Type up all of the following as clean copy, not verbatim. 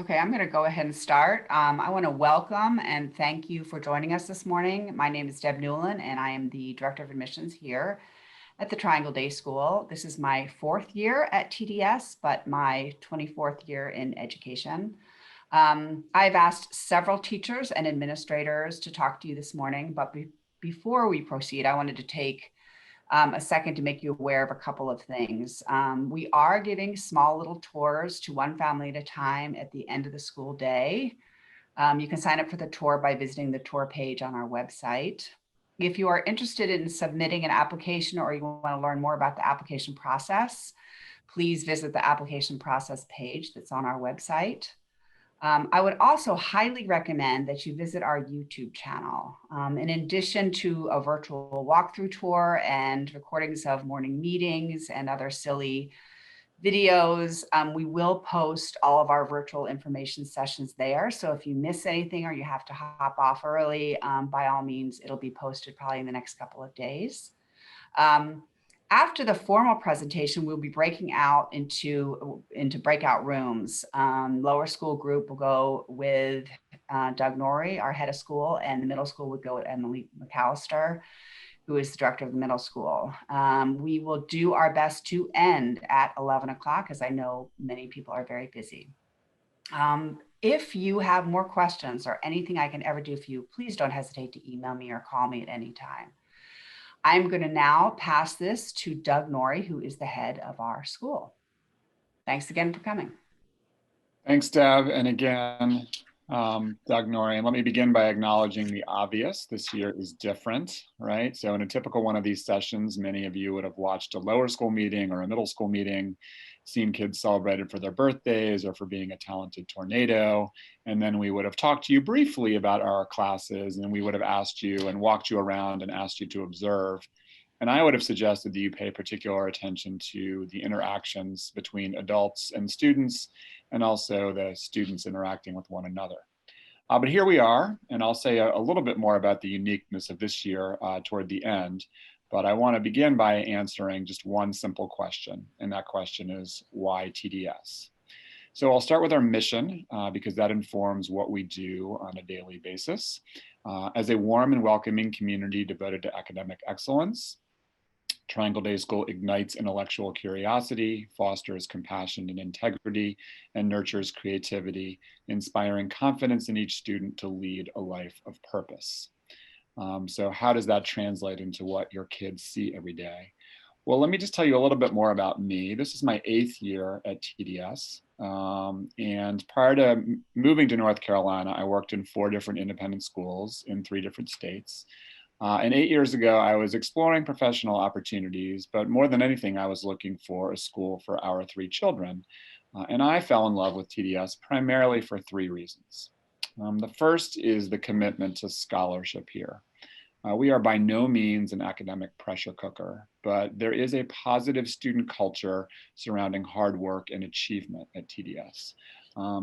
Okay, I'm going to go ahead and start. I want to welcome and thank you for joining us this morning. My name is Deb Newland, and I am the Director of Admissions here at the Triangle Day School. This is my fourth year at TDS, but my 24th year in education. I've asked several teachers and administrators to talk to you this morning, but before we proceed, I wanted to take a second to make you aware of a couple of things. We are giving small little tours to one family at a time at the end of the school day. You can sign up for the tour by visiting the tour page on our website. If you are interested in submitting an application or you want to learn more about the application process, please visit the application process page that's on our website. I would also highly recommend that you visit our YouTube channel. In addition to a virtual walkthrough tour and recordings of morning meetings and other silly videos, we will post all of our virtual information sessions there. So if you miss anything or you have to hop off early, by all means, it'll be posted probably in the next couple of days. After the formal presentation, we'll be breaking out into breakout rooms. Lower school group will go with Doug Norrie, our head of school, and the middle school would go with Emily McAllister, who is the director of the middle school. We will do our best to end at 11 o'clock, as I know many people are very busy. If you have more questions or anything I can ever do for you, please don't hesitate to email me or call me at any time. I'm going to now pass this to Doug Norrie, who is the head of our school. Thanks again for coming. Thanks, Deb. And again, Doug Norrie. And let me begin by acknowledging the obvious. This year is different, right? So in a typical one of these sessions, many of you would have watched a lower school meeting or a middle school meeting, seen kids celebrated for their birthdays or for being a talented tornado. And then we would have talked to you briefly about our classes, and we would have asked you and walked you around and asked you to observe. And I would have suggested that you pay particular attention to the interactions between adults and students, and also the students interacting with one another. But here we are, and I'll say a little bit more about the uniqueness of this year toward the end. But I want to begin by answering just one simple question, and that question is, why TDS? So I'll start with our mission, because that informs what we do on a daily basis. As a warm and welcoming community devoted to academic excellence, Triangle Day School ignites intellectual curiosity, fosters compassion and integrity, and nurtures creativity, inspiring confidence in each student to lead a life of purpose. So how does that translate into what your kids see every day? Well, let me just tell you a little bit more about me. This is my 8th year at TDS. And prior to moving to North Carolina, I worked in 4 different independent schools in 3 different states. And 8 years ago, I was exploring professional opportunities, but more than anything, I was looking for a school for our 3 children. And I fell in love with TDS primarily for 3 reasons. The first is the commitment to scholarship here. We are by no means an academic pressure cooker, but there is a positive student culture surrounding hard work and achievement at TDS.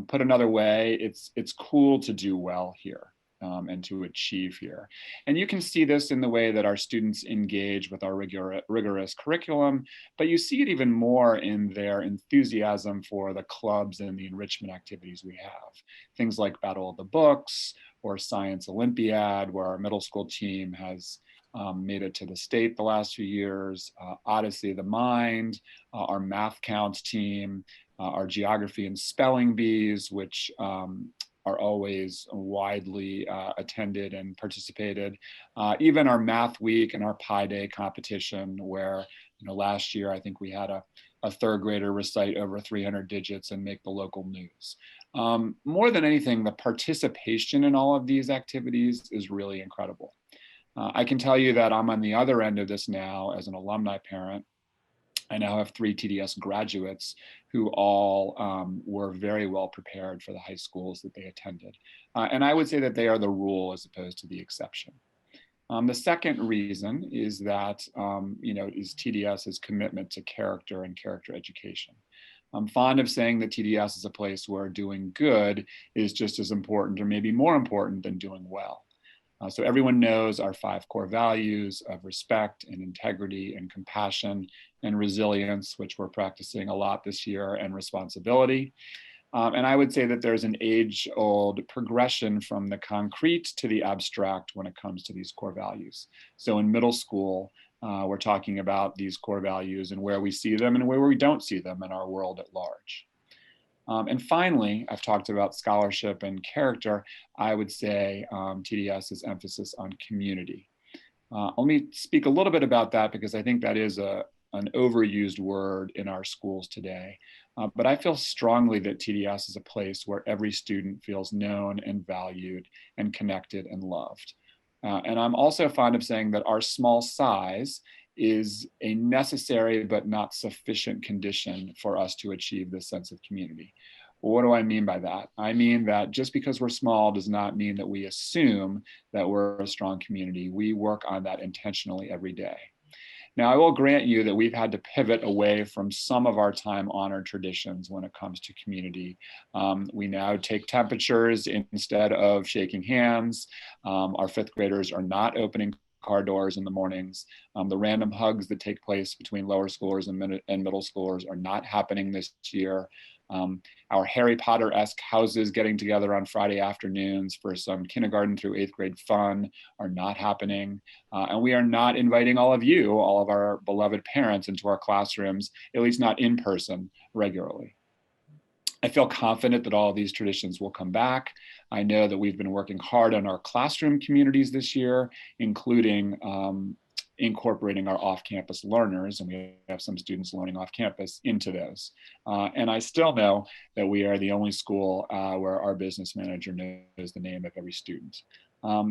Put another way, it's cool to do well here. And to achieve here. And you can see this in the way that our students engage with our rigorous curriculum, but you see it even more in their enthusiasm for the clubs and the enrichment activities we have. Things like Battle of the Books or Science Olympiad, where our middle school team has made it to the state the last few years, Odyssey of the Mind, our math counts team, our geography and spelling bees, which are always widely attended and participated. Even our Math Week and our Pi Day competition, where last year I think we had a 3rd grader recite over 300 digits and make the local news. More than anything, the participation in all of these activities is really incredible. I can tell you that I'm on the other end of this now as an alumni parent. I now have 3 TDS graduates who all were very well prepared for the high schools that they attended. And I would say that they are the rule as opposed to the exception. The second reason is that, is TDS's commitment to character and character education. I'm fond of saying that TDS is a place where doing good is just as important or maybe more important than doing well. So everyone knows our 5 core values of respect and integrity and compassion and resilience, which we're practicing a lot this year, and responsibility. And I would say that there's an age-old progression from the concrete to the abstract when it comes to these core values. So in middle school, we're talking about these core values and where we see them and where we don't see them in our world at large. And finally, I've talked about scholarship and character. I would say TDS's emphasis on community. Let me speak a little bit about that because I think that is an overused word in our schools today. But I feel strongly that TDS is a place where every student feels known and valued and connected and loved. And I'm also fond of saying that our small size is a necessary but not sufficient condition for us to achieve this sense of community. What do I mean by that? I mean that just because we're small does not mean that we assume that we're a strong community. We work on that intentionally every day. Now, I will grant you that we've had to pivot away from some of our time-honored traditions when it comes to community. We now take temperatures instead of shaking hands. Our fifth graders are not opening car doors in the mornings. The random hugs that take place between lower schoolers and middle schoolers are not happening this year. Our Harry Potter-esque houses getting together on Friday afternoons for some kindergarten through 8th grade fun are not happening. And we are not inviting all of you, all of our beloved parents, into our classrooms, at least not in person regularly. I feel confident that all of these traditions will come back. I know that we've been working hard on our classroom communities this year, including incorporating our off-campus learners, and we have some students learning off-campus into those. And I still know that we are the only school where our business manager knows the name of every student.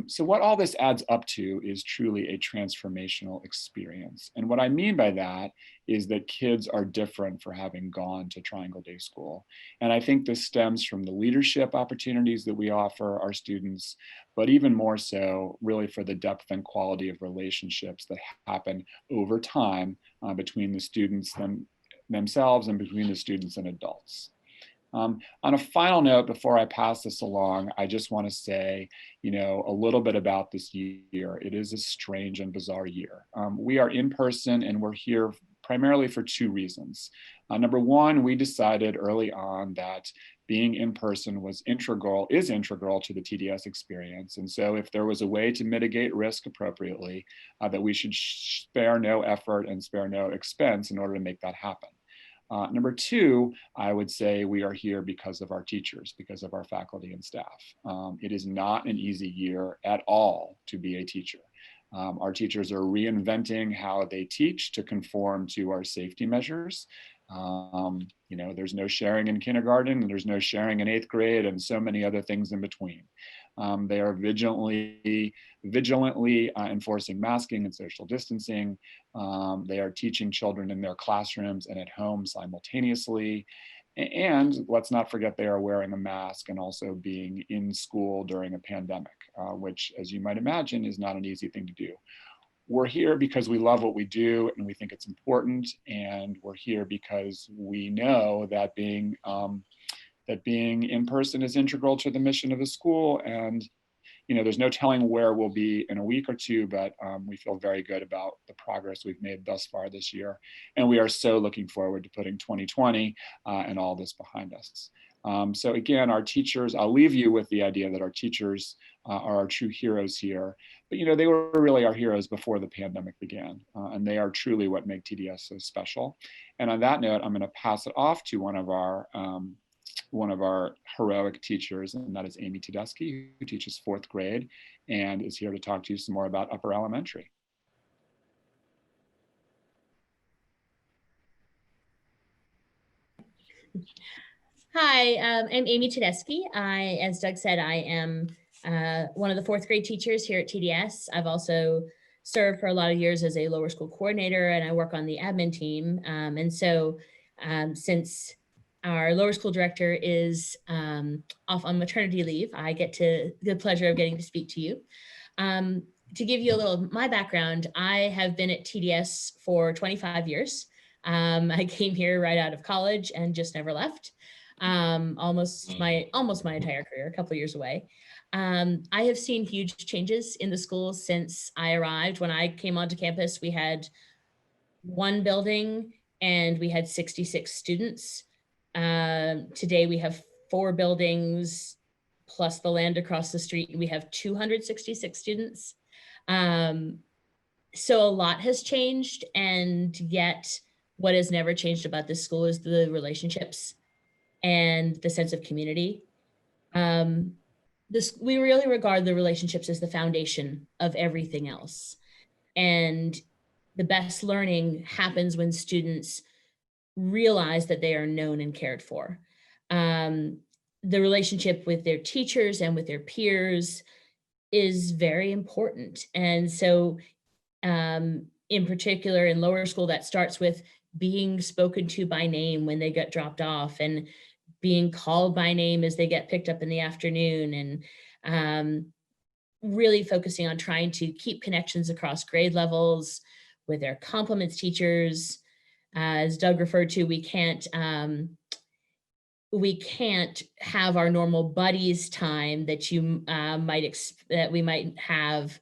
So what all this adds up to is truly a transformational experience. And what I mean by that is that kids are different for having gone to Triangle Day School. And I think this stems from the leadership opportunities that we offer our students, but even more so really for the depth and quality of relationships that happen over time between the students themselves and between the students and adults. On a final note, before I pass this along, I just want to say, a little bit about this year. It is a strange and bizarre year. We are in person and we're here primarily for two reasons. Number one, we decided early on that being in person is integral to the TDS experience. And so if there was a way to mitigate risk appropriately, that we should spare no effort and spare no expense in order to make that happen. Number two, I would say we are here because of our teachers, because of our faculty and staff. It is not an easy year at all to be a teacher. Our teachers are reinventing how they teach to conform to our safety measures. There's no sharing in kindergarten, and there's no sharing in 8th grade, and so many other things in between. They are vigilantly enforcing masking and social distancing. They are teaching children in their classrooms and at home simultaneously. And let's not forget they are wearing a mask and also being in school during a pandemic, which, as you might imagine, is not an easy thing to do. We're here because we love what we do and we think it's important. And we're here because we know that being in person is integral to the mission of the school. And there's no telling where we'll be in a week or two, but we feel very good about the progress we've made thus far this year. And we are so looking forward to putting 2020 and all this behind us. So again, our teachers, I'll leave you with the idea that our teachers are our true heroes here. But they were really our heroes before the pandemic began. And they are truly what make TDS so special. And on that note, I'm going to pass it off to one of our heroic teachers, and that is Amy Tedeschi, who teaches 4th grade and is here to talk to you some more about upper elementary. Hi, I'm Amy Tedeschi. As Doug said, I am one of the 4th grade teachers here at TDS. I've also served for a lot of years as a lower school coordinator, and I work on the admin team. Since our lower school director is off on maternity leave, I get the pleasure of getting to speak to you. To give you a little of my background, I have been at TDS for 25 years. I came here right out of college and just never left. Almost my entire career, a couple of years away. I have seen huge changes in the school since I arrived. When I came onto campus, we had one building and we had 66 students. Today we have 4 buildings plus the land across the street, and we have 266 students. So a lot has changed, and yet what has never changed about this school is the relationships and the sense of community. We really regard the relationships as the foundation of everything else. And the best learning happens when students realize that they are known and cared for. The relationship with their teachers and with their peers is very important. And so, in particular, in lower school, that starts with being spoken to by name when they get dropped off, and being called by name as they get picked up in the afternoon, and really focusing on trying to keep connections across grade levels with their complements teachers. As Doug referred to, we can't have our normal buddies time that you that we might have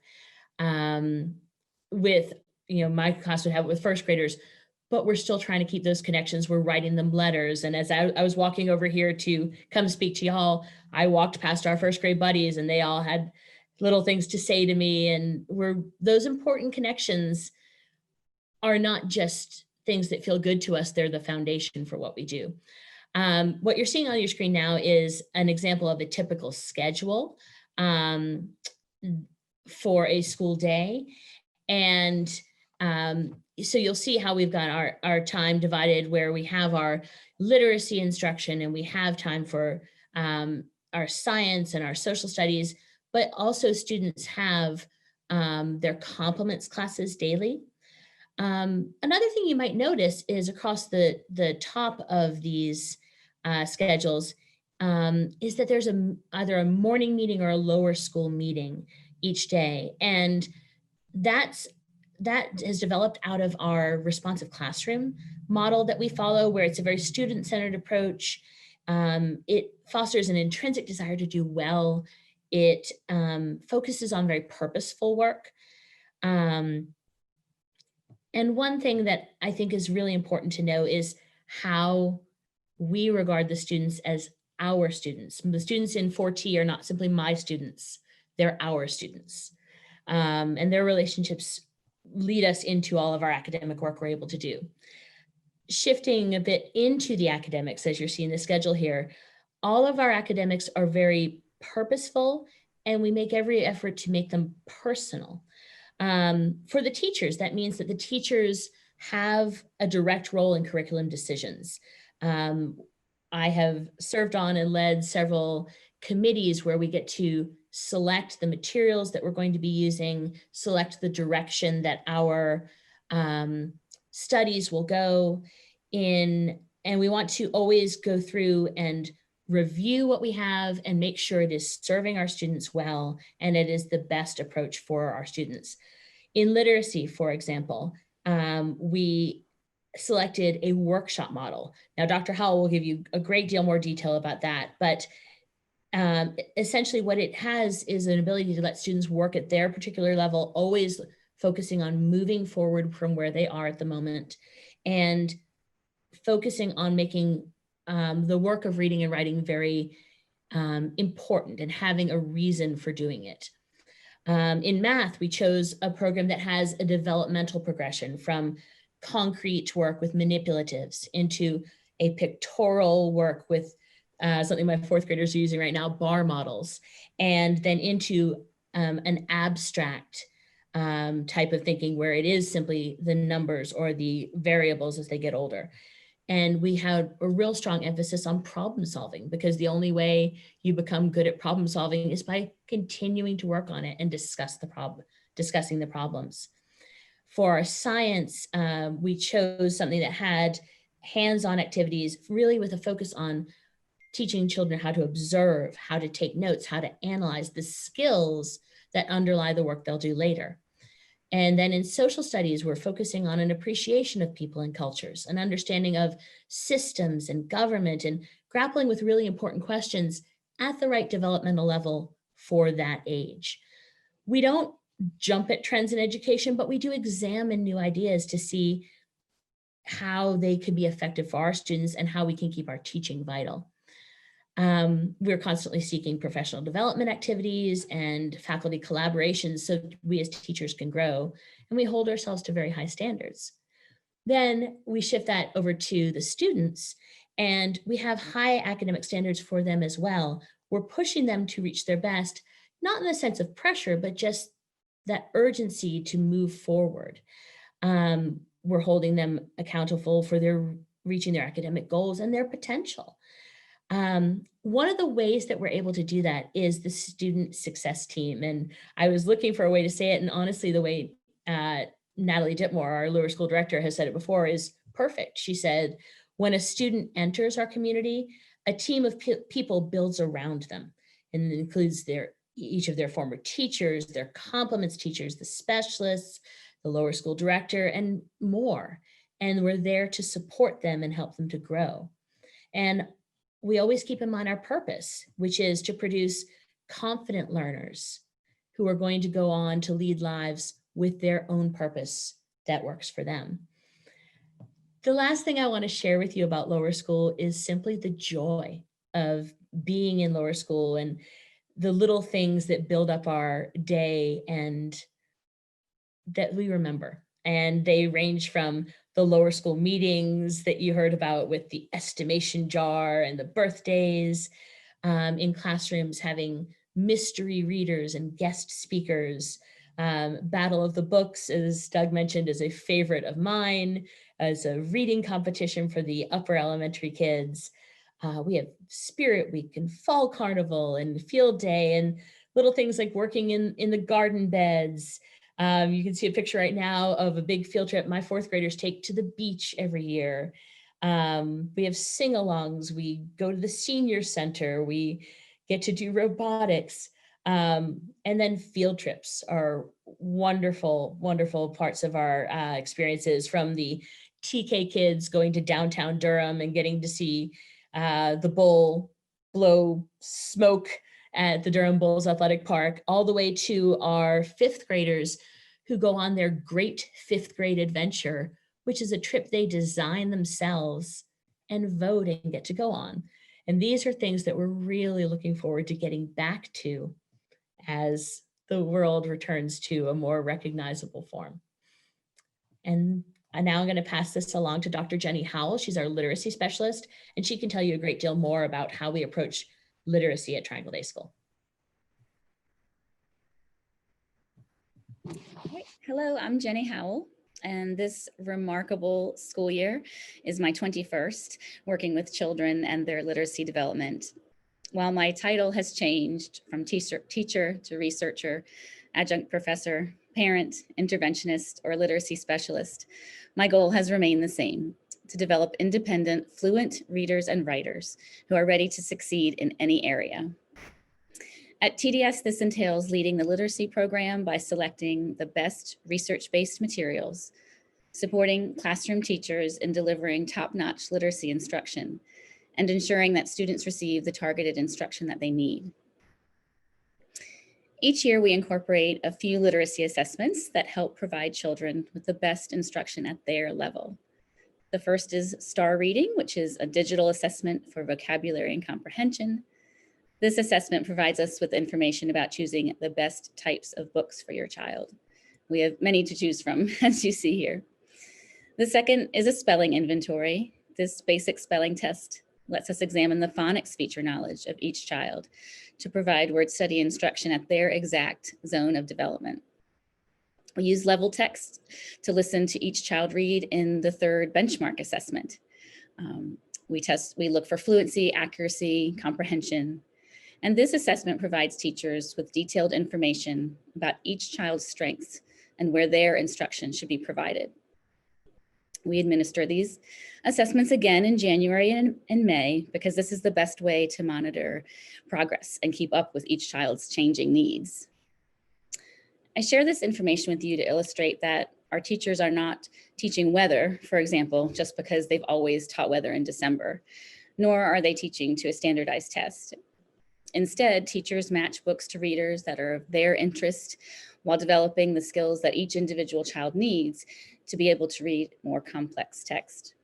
with, my class would have with first graders, but we're still trying to keep those connections. We're writing them letters. And as I was walking over here to come speak to y'all, I walked past our first grade buddies, and they all had little things to say to me. And those important connections are not just things that feel good to us, they're the foundation for what we do. What you're seeing on your screen now is an example of a typical schedule for a school day. And so you'll see how we've got our time divided, where we have our literacy instruction, and we have time for our science and our social studies, but also students have their complements classes daily. Another thing you might notice is across the top of these schedules is that there's either a morning meeting or a lower school meeting each day. And that has developed out of our responsive classroom model that we follow, where it's a very student-centered approach. It fosters an intrinsic desire to do well. It focuses on very purposeful work. And one thing that I think is really important to know is how we regard the students as our students. The students in 4T are not simply my students, they're our students. And their relationships lead us into all of our academic work we're able to do. Shifting a bit into the academics, as you're seeing the schedule here, all of our academics are very purposeful, and we make every effort to make them personal. For the teachers, that means that the teachers have a direct role in curriculum decisions. I have served on and led several committees where we get to select the materials that we're going to be using, select the direction that our studies will go in, and we want to always go through and review what we have and make sure it is serving our students well, and it is the best approach for our students. In literacy, for example, we selected a workshop model. Now, Dr. Howell will give you a great deal more detail about that, but essentially what it has is an ability to let students work at their particular level, always focusing on moving forward from where they are at the moment, and focusing on making the work of reading and writing very important, and having a reason for doing it. In math, we chose a program that has a developmental progression from concrete work with manipulatives into a pictorial work with something my fourth graders are using right now, bar models, and then into an abstract type of thinking where it is simply the numbers or the variables as they get older. And we had a real strong emphasis on problem solving, because the only way you become good at problem solving is by continuing to work on it and discussing the problems. For our science, we chose something that had hands-on activities, really with a focus on teaching children how to observe, how to take notes, how to analyze the skills that underlie the work they'll do later. And then in social studies, we're focusing on an appreciation of people and cultures, an understanding of systems and government, and grappling with really important questions at the right developmental level for that age. We don't jump at trends in education, but we do examine new ideas to see how they could be effective for our students and how we can keep our teaching vital. We're constantly seeking professional development activities and faculty collaborations so we as teachers can grow, and we hold ourselves to very high standards. Then we shift that over to the students, and we have high academic standards for them as well. We're pushing them to reach their best, not in the sense of pressure, but just that urgency to move forward. We're holding them accountable for their reaching their academic goals and their potential. One of the ways that we're able to do that is the student success team. And I was looking for a way to say it. And honestly, the way Natalie Ditmore, our lower school director, has said it before is perfect. She said, when a student enters our community, a team of people builds around them, and it includes each of their former teachers, their complements teachers, the specialists, the lower school director, and more. And we're there to support them and help them to grow. And we always keep in mind our purpose, which is to produce confident learners who are going to go on to lead lives with their own purpose that works for them. The last thing I want to share with you about lower school is simply the joy of being in lower school and the little things that build up our day and that we remember. And they range from the lower school meetings that you heard about with the estimation jar and the birthdays, in classrooms having mystery readers and guest speakers. Battle of the Books, as Doug mentioned, is a favorite of mine, as a reading competition for the upper elementary kids. We have Spirit Week and Fall Carnival and Field Day and little things like working in the garden beds. You can see a picture right now of a big field trip my fourth graders take to the beach every year. We have sing-alongs. We go to the senior center. We get to do robotics. And then field trips are wonderful, wonderful parts of our experiences, from the TK kids going to downtown Durham and getting to see the bull blow smoke at the Durham Bulls Athletic Park, all the way to our fifth graders who go on their great fifth grade adventure, which is a trip they design themselves and vote and get to go on. And these are things that we're really looking forward to getting back to as the world returns to a more recognizable form. And now I'm going to pass this along to Dr. Jenny Howell. She's our literacy specialist, and she can tell you a great deal more about how we approach literacy at Triangle Day School. Right. Hello, I'm Jenny Howell, and this remarkable school year is my 21st working with children and their literacy development. While my title has changed from teacher to researcher, adjunct professor, parent, interventionist, or literacy specialist, my goal has remained the same: to develop independent, fluent readers and writers who are ready to succeed in any area. At TDS, this entails leading the literacy program by selecting the best research-based materials, supporting classroom teachers in delivering top-notch literacy instruction, and ensuring that students receive the targeted instruction that they need. Each year, we incorporate a few literacy assessments that help provide children with the best instruction at their level. The first is STAR Reading, which is a digital assessment for vocabulary and comprehension. This assessment provides us with information about choosing the best types of books for your child. We have many to choose from, as you see here. The second is a spelling inventory. This basic spelling test lets us examine the phonics feature knowledge of each child to provide word study instruction at their exact zone of development. We use level text to listen to each child read in the third benchmark assessment. We look for fluency, accuracy, comprehension. And this assessment provides teachers with detailed information about each child's strengths and where their instruction should be provided. We administer these assessments again in January and May because this is the best way to monitor progress and keep up with each child's changing needs. I share this information with you to illustrate that our teachers are not teaching weather, for example, just because they've always taught weather in December, nor are they teaching to a standardized test. Instead, teachers match books to readers that are of their interest while developing the skills that each individual child needs to be able to read more complex text.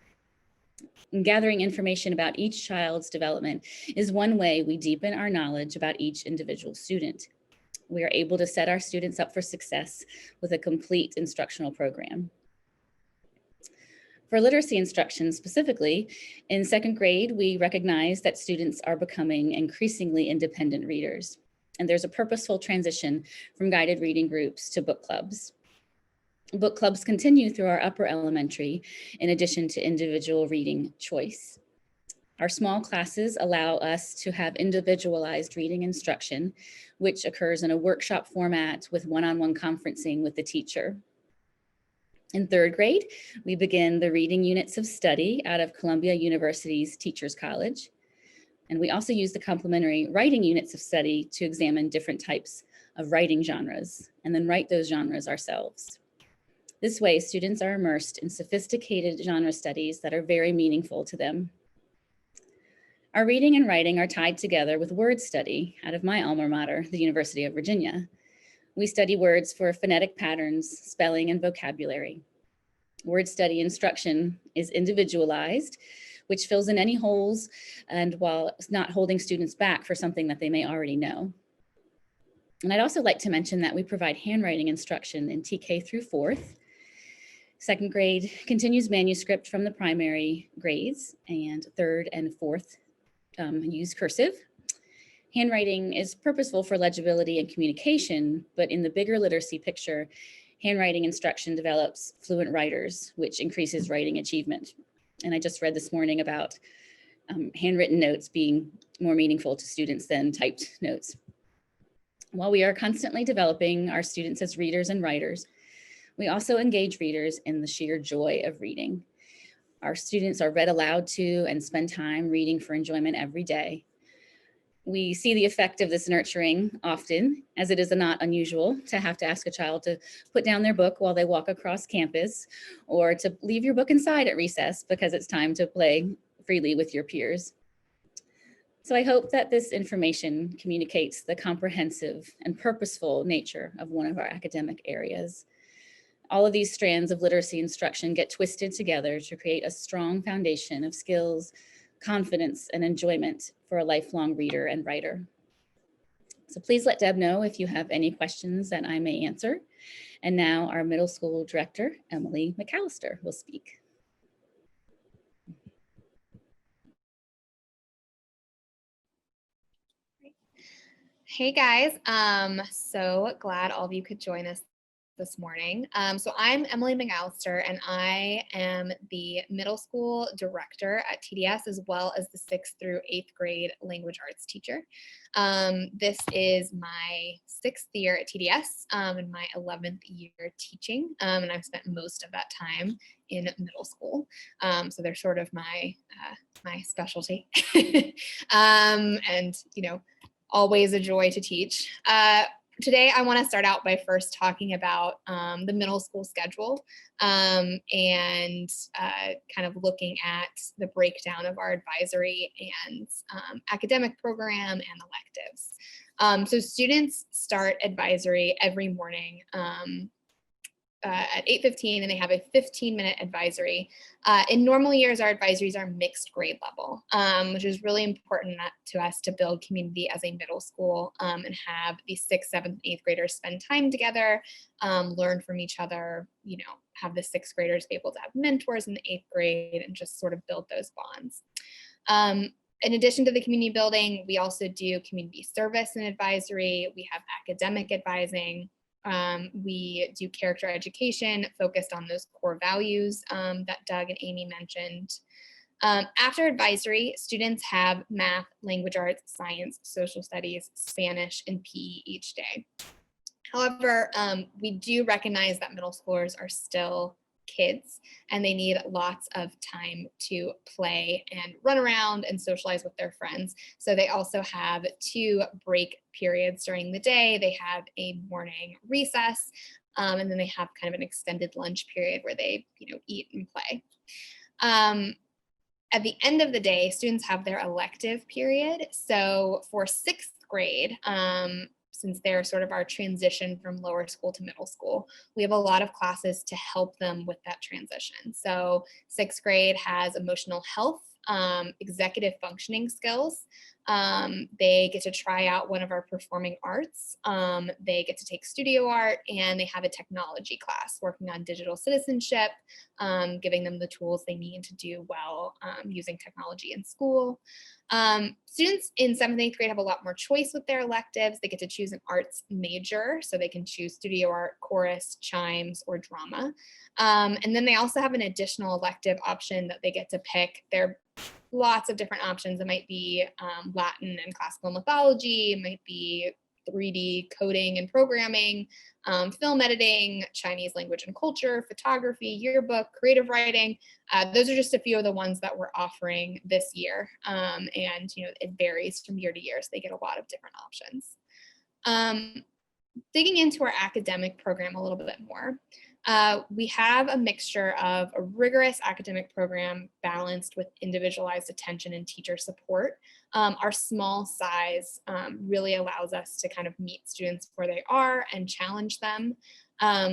And gathering information about each child's development is one way we deepen our knowledge about each individual student. We are able to set our students up for success with a complete instructional program. For literacy instruction specifically, in 2nd grade, we recognize that students are becoming increasingly independent readers, and there's a purposeful transition from guided reading groups to book clubs. Book clubs continue through our upper elementary, in addition to individual reading choice. Our small classes allow us to have individualized reading instruction, which occurs in a workshop format with one-on-one conferencing with the teacher. In 3rd grade, we begin the reading units of study out of Columbia University's Teachers College. And we also use the complementary writing units of study to examine different types of writing genres and then write those genres ourselves. This way, students are immersed in sophisticated genre studies that are very meaningful to them. Our reading and writing are tied together with word study out of my alma mater, the University of Virginia. We study words for phonetic patterns, spelling, and vocabulary. Word study instruction is individualized, which fills in any holes and while not holding students back for something that they may already know. And I'd also like to mention that we provide handwriting instruction in TK through 4th. 2nd grade continues manuscript from the primary grades, and 3rd and 4th use cursive. Handwriting is purposeful for legibility and communication, but in the bigger literacy picture, handwriting instruction develops fluent writers, which increases writing achievement. And I just read this morning about handwritten notes being more meaningful to students than typed notes. While we are constantly developing our students as readers and writers, we also engage readers in the sheer joy of reading. Our students are read aloud to and spend time reading for enjoyment every day. We see the effect of this nurturing often, as it is not unusual to have to ask a child to put down their book while they walk across campus, or to leave your book inside at recess because it's time to play freely with your peers. So I hope that this information communicates the comprehensive and purposeful nature of one of our academic areas. All of these strands of literacy instruction get twisted together to create a strong foundation of skills, confidence, and enjoyment for a lifelong reader and writer. So please let Deb know if you have any questions that I may answer. And now our middle school director, Emily McAllister, will speak. Hey guys, so glad all of you could join us this morning. So I'm Emily McAllister, and I am the middle school director at TDS, as well as the 6th through 8th grade language arts teacher. This is my 6th year at TDS and my 11th year teaching, and I've spent most of that time in middle school. So they're sort of my specialty, and you know, always a joy to teach. Today, I want to start out by first talking about the middle school schedule and kind of looking at the breakdown of our advisory and academic program and electives. So students start advisory every morning at 8:15, and they have a 15-minute advisory. In normal years, our advisories are mixed grade level, which is really important to us to build community as a middle school and have the 6th, 7th, 8th graders spend time together, learn from each other, you know, have the 6th graders be able to have mentors in the 8th grade and just sort of build those bonds. In addition to the community building, we also do community service and advisory. We have academic advising. We do character education focused on those core values that Doug and Amy mentioned. After advisory, students have math, language arts, science, social studies, Spanish, and PE each day. However, we do recognize that middle schoolers are still kids and they need lots of time to play and run around and socialize with their friends. So they also have 2 break periods during the day. They have a morning recess, and then they have kind of an extended lunch period where they, you know, eat and play. At the end of the day, students have their elective period. So for 6th grade, since they're sort of our transition from lower school to middle school. We have a lot of classes to help them with that transition. So 6th grade has emotional health, executive functioning skills. They get to try out one of our performing arts. They get to take studio art, and they have a technology class working on digital citizenship, giving them the tools they need to do well using technology in school. Students in 7th and 8th grade have a lot more choice with their electives. They get to choose an arts major, so they can choose studio art, chorus, chimes, or drama. And then they also have an additional elective option that they get to pick. There are lots of different options. It might be Latin and classical mythology, it might be 3D coding and programming, film editing, Chinese language and culture, photography, yearbook, creative writing. Those are just a few of the ones that we're offering this year. And it varies from year to year, so they get a lot of different options. Digging into our academic program a little bit more. We have a mixture of a rigorous academic program balanced with individualized attention and teacher support. Our small size really allows us to kind of meet students where they are and challenge them.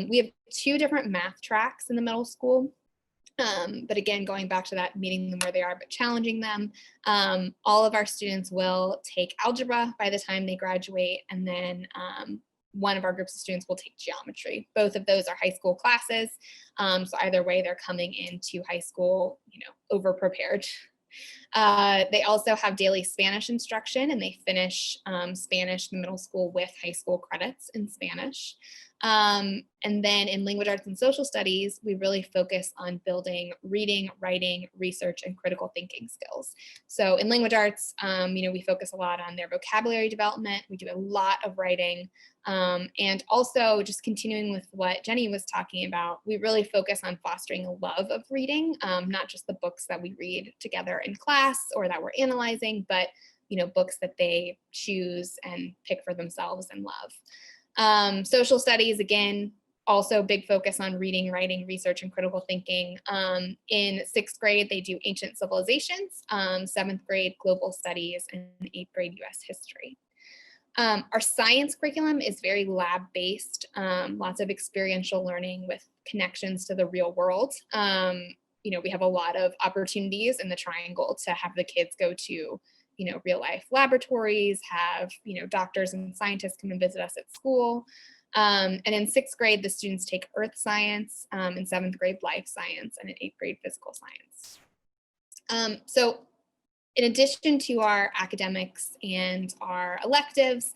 We have 2 different math tracks in the middle school. But again, going back to that, meeting them where they are, but challenging them. All of our students will take algebra by the time they graduate, and then one of our groups of students will take geometry. Both of those are high school classes. So either way, they're coming into high school, over prepared. They also have daily Spanish instruction, and they finish Spanish in middle school with high school credits in Spanish. And then in language arts and social studies, we really focus on building reading, writing, research, and critical thinking skills. So in language arts, we focus a lot on their vocabulary development. We do a lot of writing. And also just continuing with what Jenny was talking about, we really focus on fostering a love of reading, not just the books that we read together in class or that we're analyzing, but books that they choose and pick for themselves and love. Social studies, again, also big focus on reading, writing, research, and critical thinking. In 6th grade, they do ancient civilizations, 7th grade, global studies, and 8th grade, US history. Our science curriculum is very lab-based, lots of experiential learning with connections to the real world. We have a lot of opportunities in the Triangle to have the kids go to real life laboratories, have, doctors and scientists come and visit us at school. And in 6th grade, the students take earth science, in 7th grade, life science, and in 8th grade, physical science. So in addition to our academics and our electives,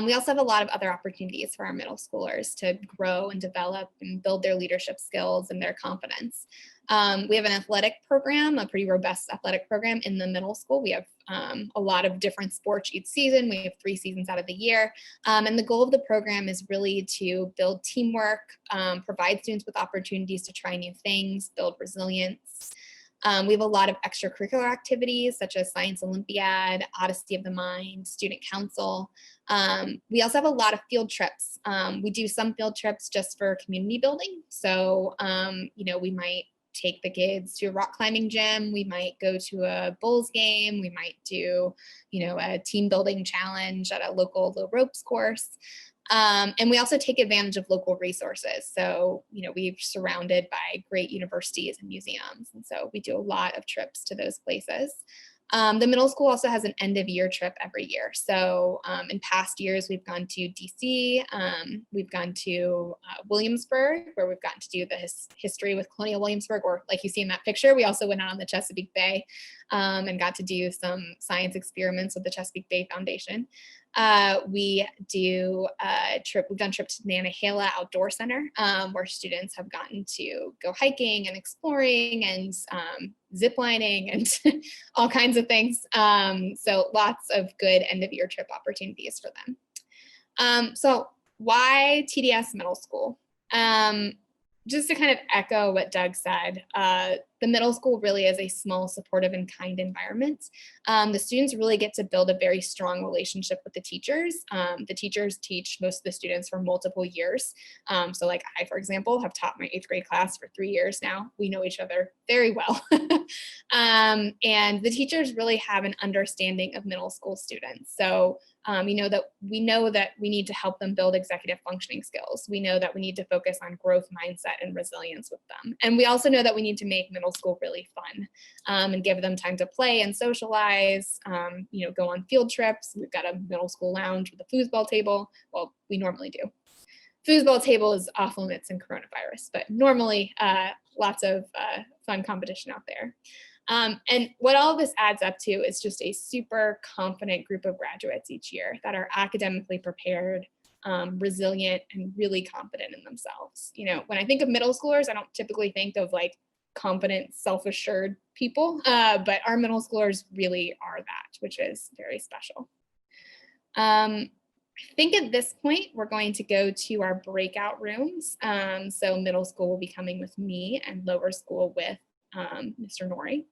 we also have a lot of other opportunities for our middle schoolers to grow and develop and build their leadership skills and their confidence. We have an athletic program, a pretty robust athletic program in the middle school. We have a lot of different sports each season. We have 3 seasons out of the year. And the goal of the program is really to build teamwork, provide students with opportunities to try new things, build resilience. We have a lot of extracurricular activities such as Science Olympiad, Odyssey of the Mind, Student Council. We also have a lot of field trips. We do some field trips just for community building. So, we might take the kids to a rock climbing gym. We might go to a Bulls game. We might do, a team building challenge at a local low ropes course. And we also take advantage of local resources. So, we're surrounded by great universities and museums. And so we do a lot of trips to those places. The middle school also has an end of year trip every year. So in past years, we've gone to DC, we've gone to Williamsburg, where we've gotten to do the history with Colonial Williamsburg, or like you see in that picture, we also went out on the Chesapeake Bay and got to do some science experiments with the Chesapeake Bay Foundation. We've done trips to Nantahala Outdoor Center, where students have gotten to go hiking and exploring and zip lining and all kinds of things. So lots of good end of year trip opportunities for them. So why TDS Middle School? Just to kind of echo what Doug said, the middle school really is a small, supportive, and kind environment. The students really get to build a very strong relationship with the teachers. The teachers teach most of the students for multiple years. So like I, for example, have taught my 8th grade class for 3 years now. We know each other very well. And the teachers really have an understanding of middle school students. So We know that we need to help them build executive functioning skills. We know that we need to focus on growth mindset and resilience with them. And we also know that we need to make middle school really fun, and give them time to play and socialize, go on field trips. We've got a middle school lounge with a foosball table. Well, we normally do. Foosball table is off limits in coronavirus, but normally lots of fun competition out there. And what all this adds up to is just a super confident group of graduates each year that are academically prepared, resilient, and really confident in themselves. When I think of middle schoolers, I don't typically think of like confident, self-assured people, but our middle schoolers really are that, which is very special. I think at this point, we're going to go to our breakout rooms. So middle school will be coming with me and lower school with Mr. Nori.